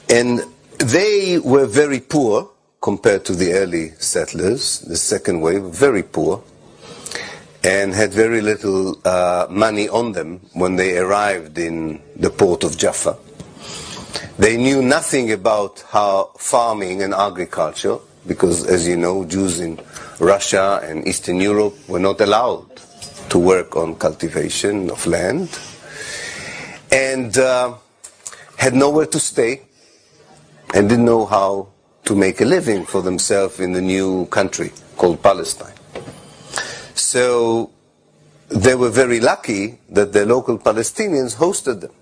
And they were very poor compared to the early settlers, the second wave, very poor, and had very little money on them when they arrived in the port of Jaffa. They knew nothing about how farming and agriculture, because as you know, Jews in Russia and Eastern Europe were not allowed to work on cultivation of land, and had nowhere to stay, and didn't know how to make a living for themselves in the new country called Palestine. So they were very lucky that the local Palestinians hosted them,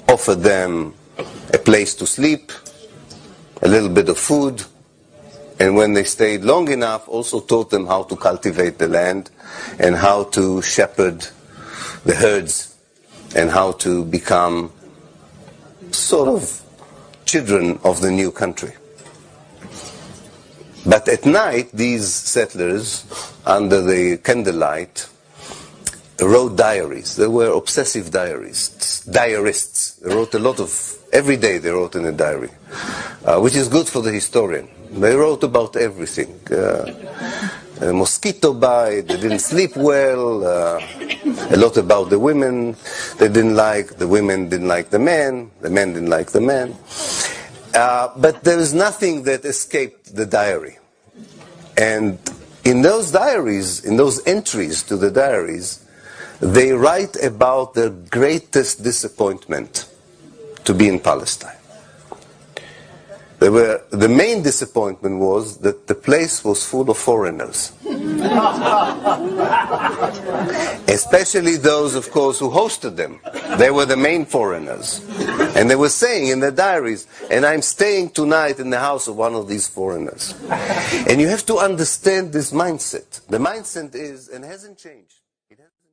offered them a place to sleep, a little bit of food, and when they stayed long enough, also taught them how to cultivate the land and how to shepherd the herds and how to become sort of children of the new country. But at night, these settlers, under the candlelight, wrote diaries. They were obsessive diarists. They wrote a lot of, every day they wrote in a diary, which is good for the historian. They wrote about everything. A mosquito bite, they didn't sleep well, a lot about the women they didn't like, the women didn't like the men didn't like the men. But there is nothing that escaped the diary. And in those diaries, in those entries to the diaries, they write about their greatest disappointment to be in Palestine. The main disappointment was that the place was full of foreigners. Especially those, of course, who hosted them. They were the main foreigners. And they were saying in their diaries, and I'm staying tonight in the house of one of these foreigners. And you have to understand this mindset. The mindset is, and hasn't changed. It hasn't